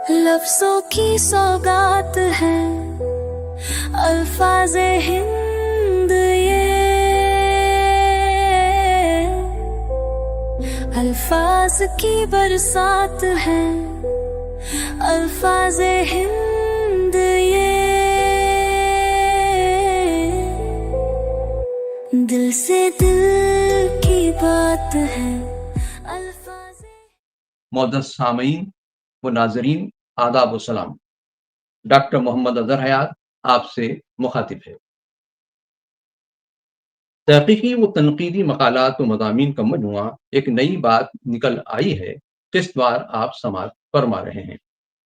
لفظوں کی سوگات ہے الفاظ ہند یہ، الفاظ کی برسات ہے الفاظ ہند یہ، دل سے دل کی بات ہے الفاظ۔ معزز سامعین و ناظرین، آداب و سلام۔ ڈاکٹر محمد اظہر حیات آپ سے مخاطب ہے۔ تحقیقی و تنقیدی مقالات و مضامین کا مجموعہ ایک نئی بات نکل آئی ہے، قسط وار آپ سماعت فرما رہے ہیں۔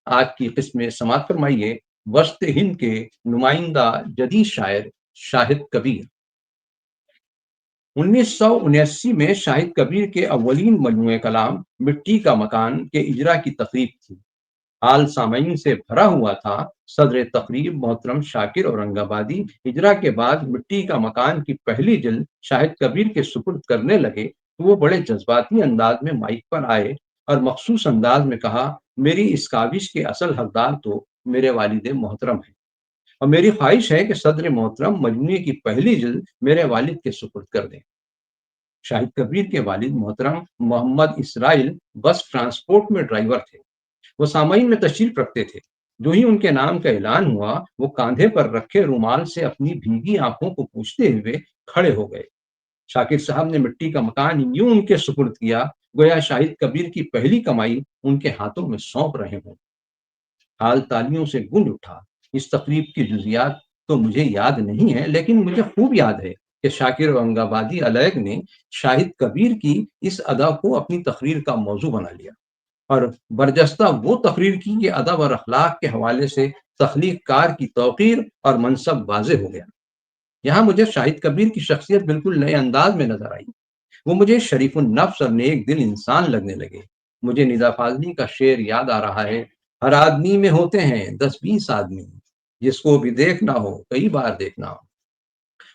آج کی قسط میں سماعت فرمائیے وسط ہند کے نمائندہ جدید شاعر شاہد کبیر۔ 1979 میں شاہد کبیر کے اولین مجموعہ کلام مٹی کا مکان کے اجرا کی تقریب تھی۔ حال سامعین سے بھرا ہوا تھا۔ صدر تقریب محترم شاکر اورنگ آبادی اجرا کے بعد مٹی کا مکان کی پہلی جلد شاہد کبیر کے سپرد کرنے لگے تو وہ بڑے جذباتی انداز میں مائک پر آئے اور مخصوص انداز میں کہا، میری اس کاوش کے اصل حقدار تو میرے والد محترم ہیں، اور میری خواہش ہے کہ صدر محترم مجموعے کی پہلی جلد میرے والد کے سپرد کر دیں۔ شاہد کبیر کے والد محترم محمد اسرائیل بس ٹرانسپورٹ میں ڈرائیور تھے۔ وہ سامعین میں تشریف رکھتے تھے۔ جو ہی ان کے نام کا اعلان ہوا، وہ کاندھے پر رکھے رومال سے اپنی بھیگی آنکھوں کو پوچھتے ہوئے کھڑے ہو گئے۔ شاکر صاحب نے مٹی کا مکان یوں ان کے سپرد کیا گویا شاہد کبیر کی پہلی کمائی ان کے ہاتھوں میں سونپ رہے ہوں۔ حال تالیوں سے گونج اٹھا۔ اس تقریب کی جزیات تو مجھے یاد نہیں ہے، لیکن مجھے خوب یاد ہے کہ شاکر اورنگ آبادی علیگ نے شاہد کبیر کی اس ادا کو اپنی تقریر کا موضوع بنا لیا، اور برجستہ وہ تقریر کی کہ ادب اور اخلاق کے حوالے سے تخلیق کار کی توقیر اور منصب واضح ہو گیا۔ یہاں مجھے شاہد کبیر کی شخصیت بالکل نئے انداز میں نظر آئی۔ وہ مجھے شریف النفس اور نیک دل انسان لگنے لگے۔ مجھے ندا فاضلی کا شعر یاد آ رہا ہے، ہر آدمی میں ہوتے ہیں 10-20 آدمی، جس کو بھی دیکھنا ہو کئی بار دیکھنا ہو۔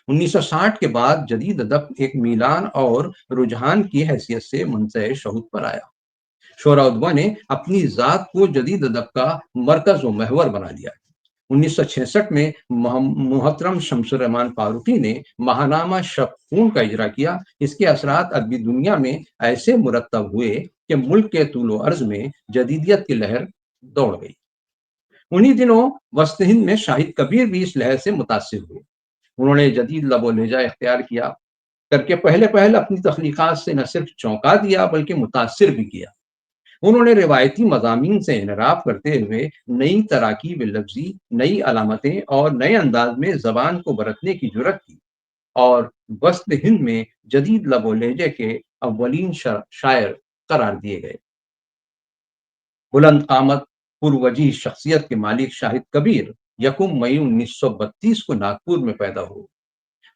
1960 کے بعد جدید ادب ایک میلان اور رجحان کی حیثیت سے منصع شہود پر آیا۔ شعرا ادبا نے اپنی ذات کو جدید ادب کا مرکز و محور بنا لیا۔ 1966 میں محترم شمس الرحمان فاروقی نے ماہنامہ شب خون کا اجرا کیا۔ اس کے اثرات ادبی دنیا میں ایسے مرتب ہوئے کہ ملک کے طول و عرض میں جدیدیت کی لہر دوڑ گئی۔ انہی دنوں وسط ہند میں شاہد کبیر بھی اس لہر سے متاثر ہوئے۔ انہوں نے جدید لب و لہجہ اختیار کیا کر کے پہلے اپنی تخلیقات سے نہ صرف چونکا دیا بلکہ متاثر بھی کیا۔ انہوں نے روایتی مضامین سے انحراف کرتے ہوئے نئی تراکیب لفظی، نئی علامتیں اور نئے انداز میں زبان کو برتنے کی جرت کی، اور وسط ہند میں جدید لب و لہجے کے اولین شاعر قرار دیے گئے۔ بلند قامت پروجی شخصیت کے مالک شاہد کبیر 1 مئی 1932 کو ناگپور میں پیدا ہوئے۔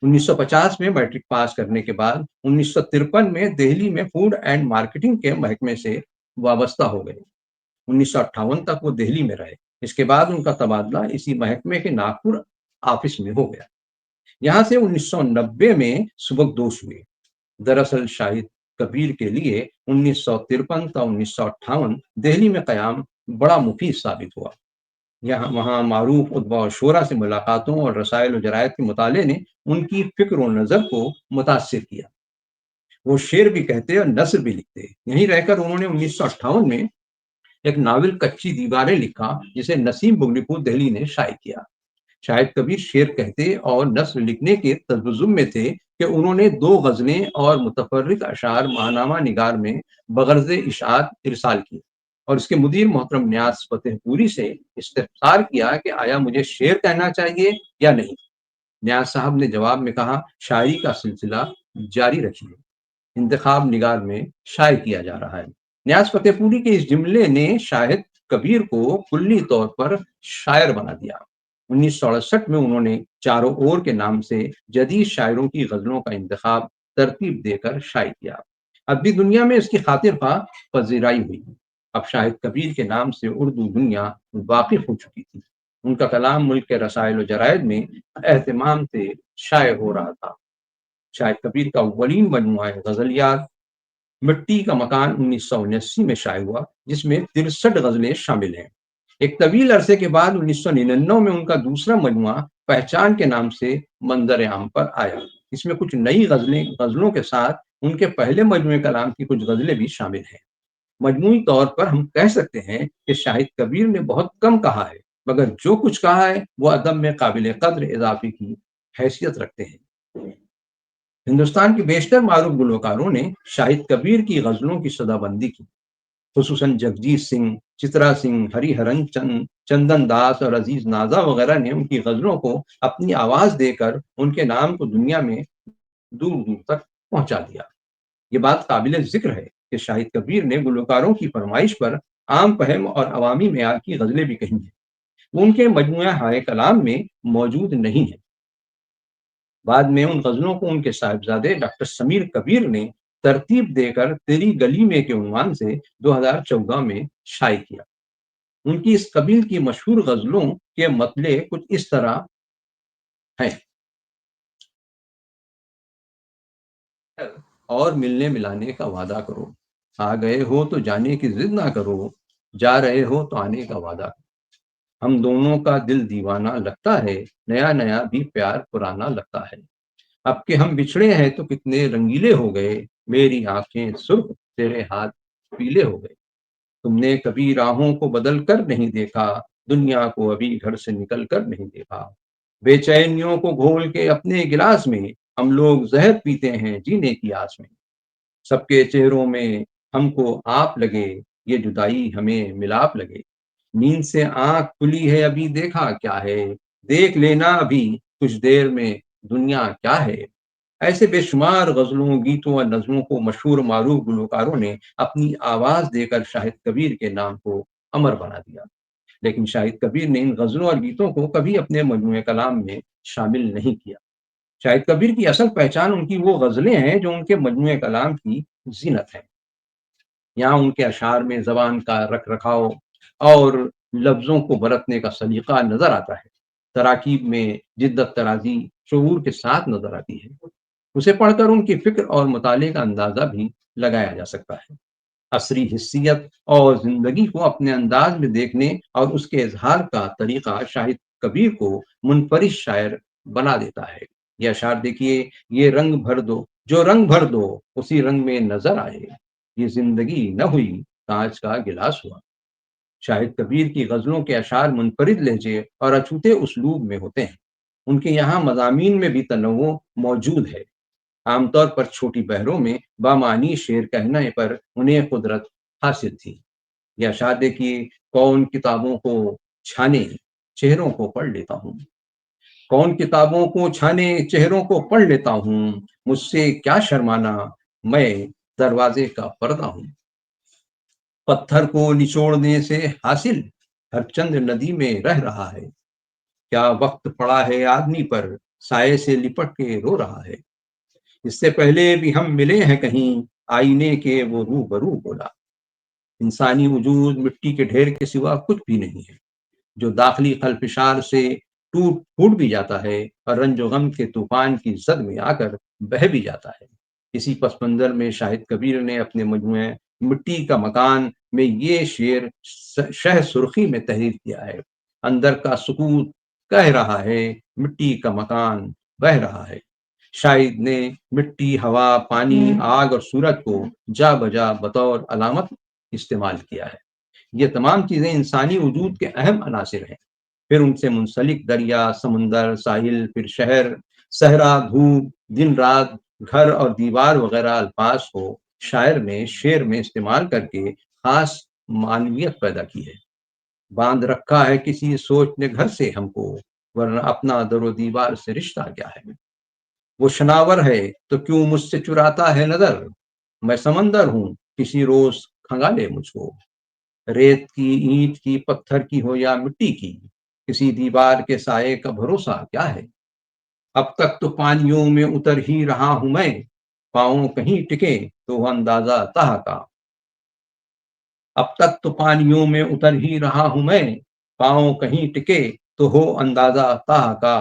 1950 میں میٹرک پاس کرنے کے بعد 1953 میں دہلی میں فوڈ اینڈ مارکیٹنگ کے محکمے سے وابستہ ہو گئے۔ 1958 تک وہ دہلی میں رہے۔ اس کے بعد ان کا تبادلہ اسی محکمے کے ناگپور آفس میں ہو گیا۔ یہاں سے 1990 میں سبکدوش ہوئے۔ دراصل شاہد کبیر کے لیے 1953 تا 1958 دہلی میں قیام بڑا مفید ثابت ہوا۔ وہاں معروف ادبا و شعرا سے ملاقاتوں اور رسائل و جرائد کے مطالعے نے ان کی فکر و نظر کو متاثر کیا۔ وہ شعر بھی کہتے اور نثر بھی لکھتے۔ یہیں رہ کر انہوں نے 1958 میں ایک ناول کچی دیواریں لکھا، جسے نسیم بگلی پور دہلی نے شائع کیا۔ شاہد کبیر شعر کہتے اور نثر لکھنے کے تذبذب میں تھے کہ انہوں نے 2 غزلیں اور متفرق اشعار ماہنامہ نگار میں بغرض اشاعت ارسال کی، اور اس کے مدیر محترم نیاز فتح پوری سے استفسار کیا کہ آیا مجھے شعر کہنا چاہیے یا نہیں۔ نیاز صاحب نے جواب میں کہا، شاعری کا سلسلہ جاری رکھیے، انتخاب نگار میں شائع کیا جا رہا ہے۔ نیاز فتح پوری کے اس جملے نے شاہد کبیر کو کلی طور پر شاعر بنا دیا۔ 1968 میں انہوں نے چاروں اور کے نام سے جدید شاعروں کی غزلوں کا انتخاب ترتیب دے کر شائع کیا۔ ادبی دنیا میں اس کی خاطر خواہ پذیرائی ہوئی۔ اب شاہد کبیر کے نام سے اردو دنیا واقف ہو چکی تھی۔ ان کا کلام ملک کے رسائل و جرائد میں اہتمام سے شائع ہو رہا تھا۔ شاہد کبیر کا اولین مجموعہ غزلیات مٹی کا مکان 1979 میں شائع ہوا، جس میں 63 غزلیں شامل ہیں۔ एक तवील अरसे के बाद 1999 में उनका दूसरा मजमुआ पहचान के नाम से मंजर आम पर आया। इसमें कुछ नई गजलों के साथ उनके पहले मजमूए कलाम की कुछ गजलें भी शामिल हैं। मजमूई तौर पर हम कह सकते हैं कि शाहिद कबीर ने बहुत कम कहा है, मगर जो कुछ कहा है वो अदब में काबिल कद्र इजाफे की हैसियत रखते हैं। हिंदुस्तान के बेशतर मारूफ गुलकारों ने शाहिद कबीर की गजलों की सदाबंदी की, खुसूसन जगजीत सिंह, चित्रा सिंह, हरिहरन चंद, चंदन दास और अजीज नाजा वगैरह ने उनकी गजलों को अपनी आवाज देकर उनके नाम को दुनिया में दूर दूर तक पहुंचा दिया। ये बात काबिल जिक्र है कि शाहिद कबीर ने गुलकारों की फरमाइश पर आम फहम और अवामी मेयार की गजलें भी कही हैं। वो उनके मजमुआ हाय कलाम में मौजूद नहीं है। बाद में उन गजलों को उनके साहिबजादे डॉक्टर समीर कबीर ने तरतीब देकर तेरी गली में के उन्वान से 2014 में शाये किया। उनकी इस कबील की मशहूर गजलों के मतले कुछ इस तरह हैं। और मिलने मिलाने का वादा करो, आ गए हो तो जाने की जिद ना करो, जा रहे हो तो आने का वादा करो। हम दोनों का दिल दीवाना लगता है, नया नया भी प्यार पुराना लगता है। अब के हम बिछड़े हैं तो कितने रंगीले हो गए, मेरी आंखें सुर्ख तेरे हाथ पीले हो गए। तुमने कभी राहों को बदल कर नहीं देखा, दुनिया को अभी घर से निकल कर नहीं देखा। बेचैनियों को घोल के अपने गिलास में हम लोग जहर पीते हैं जीने की आस में। सबके चेहरों में हमको आप लगे, ये जुदाई हमें मिलाप लगे। नींद से आंख खुली है अभी देखा क्या है, देख लेना अभी कुछ देर में दुनिया क्या है। ऐसे बेशुमार गजलों, गीतों और नज़मों को मशहूर मारूफ गुलकारों ने अपनी आवाज देकर शाहिद कबीर के नाम को अमर बना दिया। लेकिन शाहिद कबीर ने इन गजलों और गीतों को कभी अपने मजमूए कलाम में शामिल नहीं किया। शाहिद कबीर की असल पहचान उनकी वो गजलें हैं जो उनके मजमूए कलाम की जीनत है। यहाँ उनके अशार में ज़बान का रख रखाव और लफ्ज़ों को बरतने का सलीका नज़र आता है। तराकीब में जिद्दत तराज़ी शऊर के साथ नज़र आती है। उसे पढ़कर उनकी फ़िक्र और मुताले का अंदाज़ा भी लगाया जा सकता है। असरी हिस्सियत और ज़िंदगी को अपने अंदाज में देखने और उसके इज़हार का तरीक़ा शाहिद कबीर को मुनफ़रिद शायर बना देता है। ये अशार देखिए, ये रंग भर दो, जो रंग भर दो, उसी रंग में नज़र आए। ये ज़िंदगी न हुई, काँच का गिलास हुआ। शाहिद कबीर की गज़लों के अशार मुनफ़रिद लहजे और अछूते उसलूब में होते हैं। उनके यहाँ मज़ामीन में भी तनव्वुर मौजूद है। आमतौर पर छोटी बहरों में बामानी शेर कहने पर उन्हें कुदरत हासिल थी। ये अशार देखिए, कौन किताबों को छाने, चेहरों को पढ़ लेता हूँ। कौन किताबों को छाने, चेहरों को पढ़ लेता हूँ। मुझसे क्या शर्माना, मैं दरवाजे का पर्दा हूँ। पत्थर को निचोड़ने से हासिल हर चंद नदी में रह रहा है। क्या वक्त पड़ा है आदमी पर, साये से लिपट के रो रहा है। इससे पहले भी हम मिले हैं कहीं, आईने के वो रूबरू बोला। इंसानी वजूद मिट्टी के ढेर के सिवा कुछ भी नहीं है, जो दाखिली खल्फिशार से टूट फूट भी जाता है और रंजो गम के तूफान की जद में आकर बह भी जाता है। इसी पस मंजर में शाहिद कबीर ने अपने मजमूए मिट्टी का मकान में ये शेर शह सुर्खी में तहरीर किया है। अंदर का सुकूत कह रहा है, मिट्टी का मकान बह रहा है। शाहिद ने मिट्टी, हवा, पानी, आग और सूरज को जा बजा बतौर अलामत इस्तेमाल किया है। ये तमाम चीज़ें इंसानी वजूद के अहम अनासिर हैं। फिर उनसे मुंसलिक दरिया, समुंदर, साहिल, फिर शहर, सहरा, धूप, दिन रात, घर और दीवार वगैरह अल्फाज को शायर ने शेर में इस्तेमाल करके खास मानवियत पैदा की है। बांध रखा है किसी सोच ने घर से हमको, वरना अपना दरो दीवार से रिश्ता क्या है। वो शनावर है तो क्यों मुझसे चुराता है नजर, मैं समंदर हूँ किसी रोज खंगाले मुझको। रेत की, ईंट की, पत्थर की हो या मिट्टी की, किसी दीवार के साये का भरोसा क्या है। अब तक तो पानियों में उतर ही रहा हूं मैं, पाँव कहीं टिके तो वह अंदाजा तह का। अब तक तो पानियों में उतर ही रहा हूं मैं, पाँव कहीं टिके तो हो अंदाजा तह का।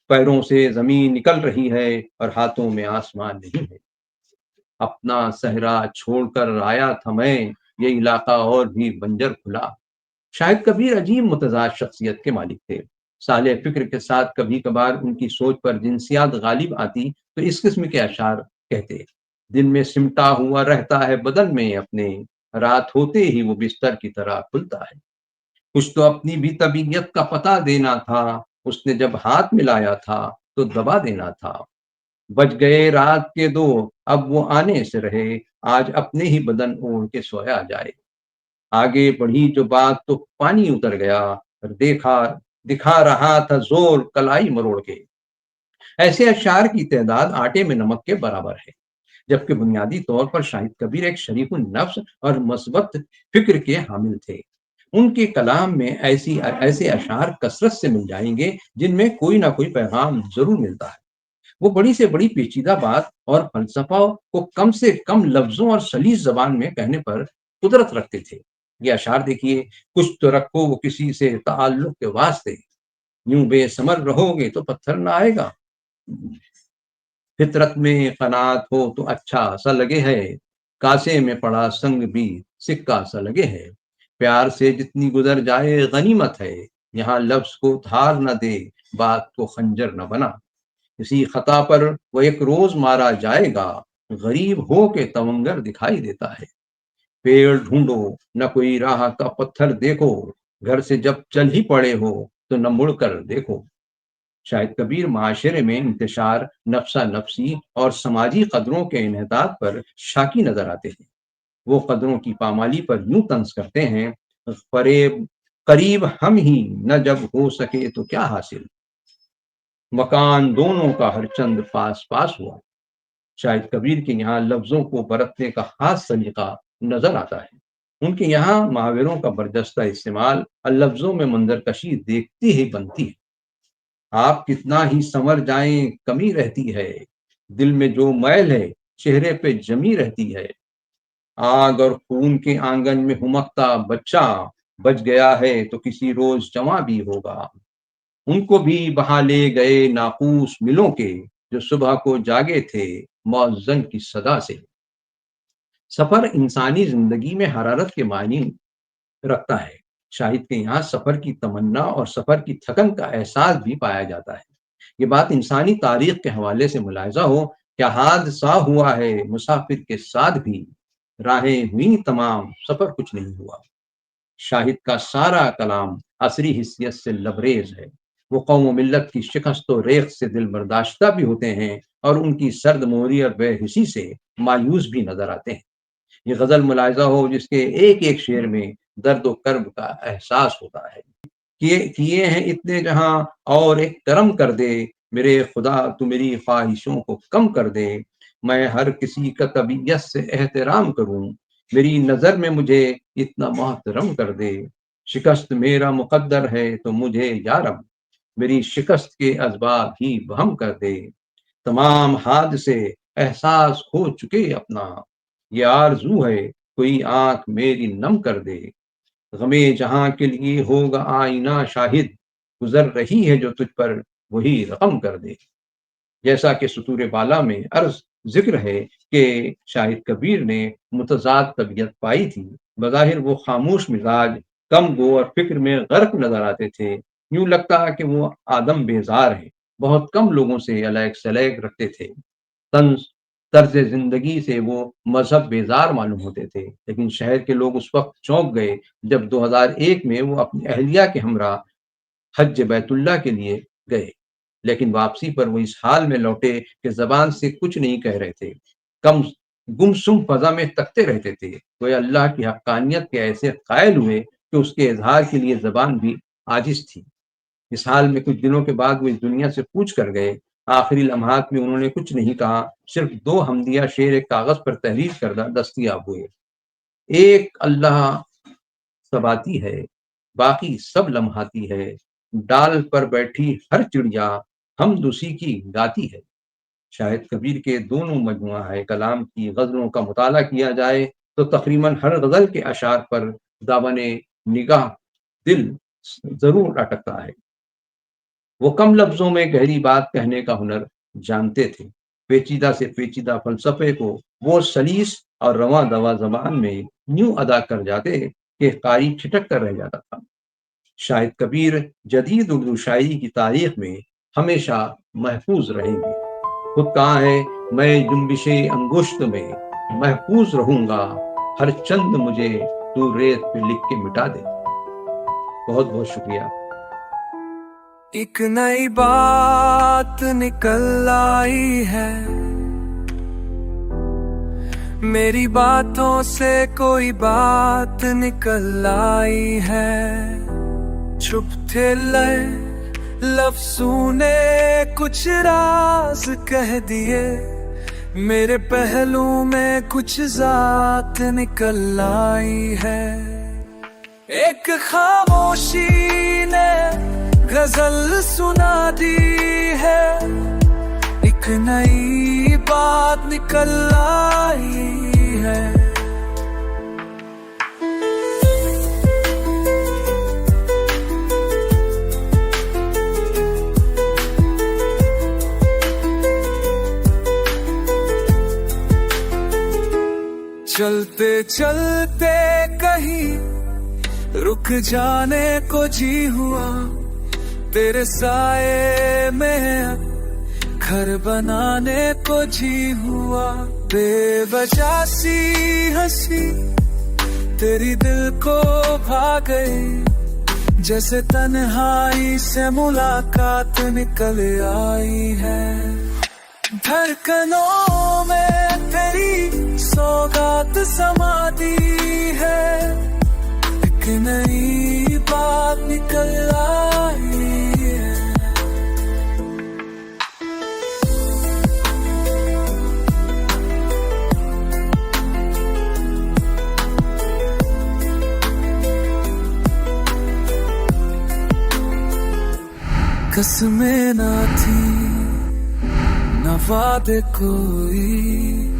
पैरों से जमीन निकल रही है और हाथों में आसमान नहीं है। अपना सहरा छोड़कर आया था मैं, ये इलाका और भी बंजर खुला। शाहिद कबीर अजीब मुतज़ाद शख्सियत के मालिक थे। साले फ़िक्र के साथ कभी-कभार उनकी सोच पर जिनसियात गालिब आती तो इस किस्म के अशआर कहते। दिन में सिमटा हुआ रहता है बदन में अपने, रात होते ही वो बिस्तर की तरह खुलता है। कुछ तो अपनी भी तबीयत का पता देना था, उसने जब हाथ मिलाया था तो दबा देना था। बज गए रात के 2, अब वो आने से रहे, आज अपने ही बदन ओढ़ के सोया जाए। आगे बढ़ी जो बात तो पानी उतर गया, देखा दिखा रहा था ज़ोर कलाई मरोड़ के। ऐसे अशआर की तादाद आटे में नमक के बराबर है, जबकि बुनियादी तौर पर शाहिद कबीर एक शरीफुन नफ्स और मस्बत फ़िक्र के हामिल थे। उनके कलाम में ऐसे अशआर कसरत से मिल जाएँगे, जिनमें कोई ना कोई पैगाम ज़रूर मिलता है। वो बड़ी से बड़ी पेचीदा बात और फ़लसफ़ा को कम से कम लफ्ज़ों और सलीस ज़बान में कहने पर कुदरत रखते थे। ये अशआर देखिए, कुछ तो रखो वो किसी से ताल्लुक़ के वास्ते, यूँ बेसमर रहोगे तो पत्थर ना आएगा। फितरत में क़नाअत हो तो अच्छा सा लगे है, कासे में पड़ा संग भी सिक्का सा लगे है। प्यार से जितनी गुज़र जाए गनीमत है, यहाँ लफ्ज़ को धार न दे, बात को खंजर न बना। किसी खता पर वो एक रोज मारा जाएगा, गरीब हो के तवंगर दिखाई देता है। पेड़ ढूंढो न कोई राह का पत्थर देखो, घर से जब चल ही पड़े हो तो न मुड़ कर देखो। शायद कबीर माशरे में इंतशार, नफ्सा नफसी और समाजी कदरों के इन्हतात पर शाकी नजर आते हैं। वो कदरों की पामाली पर यूं तंज करते हैं, फरेब करीब हम ही न जब हो सके तो क्या हासिल, मकान दोनों का हर चंद पास पास हुआ। शायद कबीर के यहाँ लफ्जों को बरतने का खास सलीका नजर आता है। उनके यहाँ मुहावरों का बरजस्ता इस्तेमाल और लफ्जों में मंजरकशी देखती ही बनती है। आप कितना ही संवर जाएं कमी रहती है, दिल में जो मैल है चेहरे पे जमी रहती है। आग और खून के आंगन में हुमकता बच्चा बच गया है तो किसी रोज जवां भी होगा। उनको भी बहा ले गए नाकूस मिलों के, जो सुबह को जागे थे मौज़न की सदा से। सफर इंसानी जिंदगी में हरारत के मायने रखता है। शाहिद के यहाँ सफर की तमन्ना और सफर की थकन का एहसास भी पाया जाता है। ये बात इंसानी तारीख के हवाले से मुलाहिजा हो, क्या हादसा हुआ है मुसाफिर के साथ भी, राहें हुई तमाम सफर कुछ नहीं हुआ। शाहिद का सारा कलाम असरी हिस्सियत से लबरेज है। वो कौम व मिल्लत की शिकस्त व रेख से दिल बर्दाश्ता भी होते हैं और उनकी सर्द मोहरी और बेहिसी से मायूस भी नजर आते हैं। ये गजल मुलाहिजा हो जिसके एक एक शेर में दर्द व कर्ब का एहसास होता है। किए किए हैं इतने जहां और एक करम कर दे, मेरे खुदा तू मेरी ख्वाहिशों को कम कर दे। मैं हर किसी का तबीयत से एहतराम करूं, मेरी नजर में मुझे इतना मोहतरम कर दे। शिकस्त मेरा मुकद्दर है तो मुझे यारब, मेरी शिकस्त के असबाब ही वहम कर दे। तमाम हादसे एहसास हो चुके अपना, ये आरज़ू है कोई आँख मेरी नम कर दे। गमे जहाँ के लिए होगा आईना शाहिद, गुजर रही है जो तुझ पर वही रकम कर दे। जैसा कि सुतूर बाला में अर्ज जिक्र है कि शाहिद कबीर ने मुतज़ाद तबीयत पाई थी। बज़ाहिर वो खामोश मिजाज, कम गो और फिक्र में गर्क नजर आते थे। यूं लगता कि वो आदम बेजार है, बहुत कम लोगों से अलैक सलैक रखते थे। तंज तर्ज जिंदगी से वो मजहब बेजार मालूम होते थे, लेकिन शहर के लोग उस वक्त चौंक गए जब 2001 में वो अपनी अहलिया के हमरा हज बैतुल्ला के लिए गए। लेकिन वापसी पर वो इस हाल में लौटे कि जबान से कुछ नहीं कह रहे थे, कम गुमसुम फजा में तकते रहते थे। वो अल्लाह की हक्कानियत के ऐसे कायल हुए कि उसके इजहार के लिए जबान भी आजिज थी। इस हाल में कुछ दिनों के बाद वो इस दुनिया से कूच कर गए। आखिरी लम्हात में उन्होंने कुछ नहीं कहा, सिर्फ 2 हमदिया शेर एक कागज पर तहरीर करदा दस्तयाब हुए। एक अल्लाह सबाती है, बाकी सब लम्हाती है, डाल पर बैठी हर चिड़िया हमद उसी की गाती है। शायद कबीर के दोनों मजमुआ है कलाम की गज़लों का मुताला किया जाए तो तकरीबन हर गज़ल के अशार पर दामन निगाह दिल ज़रूर अटकता है। वो कम लफ्ज़ों में गहरी बात कहने का हुनर जानते थे। पेचीदा से पेचीदा फ़लसफ़े को वो सलीस और रवां दवा ज़बान में यूँ अदा कर जाते کہ قاری چھٹک کر رہ جاتا تھا۔ شاہد کبیر جدید اردو شاعری کی تاریخ میں ہمیشہ محفوظ رہیں گے۔ خود کہا ہے میں جنبش انگشت میں محفوظ رہوں گا، ہر چند مجھے تو ریت پہ لکھ کے مٹا دے۔ بہت بہت شکریہ۔ ایک نئی بات نکل آئی ہے، میری باتوں سے کوئی بات نکل آئی ہے، چھپ تھے لفظوں نے کچھ راز کہہ دیے، میرے پہلو میں کچھ ذات نکل آئی ہے، ایک خاموشی نے غزل سنا دی ہے، ایک نئی بات نکل آئی ہے۔ چلتے چلتے کہیں رک جانے کو جی ہوا، تیرے سائے میں گھر بنانے کو جی ہوا، بے وجہ سی ہنسی تیری دل کو بھا گئی، جیسے تنہائی سے ملاقات نکل آئی ہے، دھڑکنوں میں تیری سوگات سما دی ہے، ایک نئی بات نکل آئی ہے۔ قسمیں نہ تھی نہ وعدے کوئی،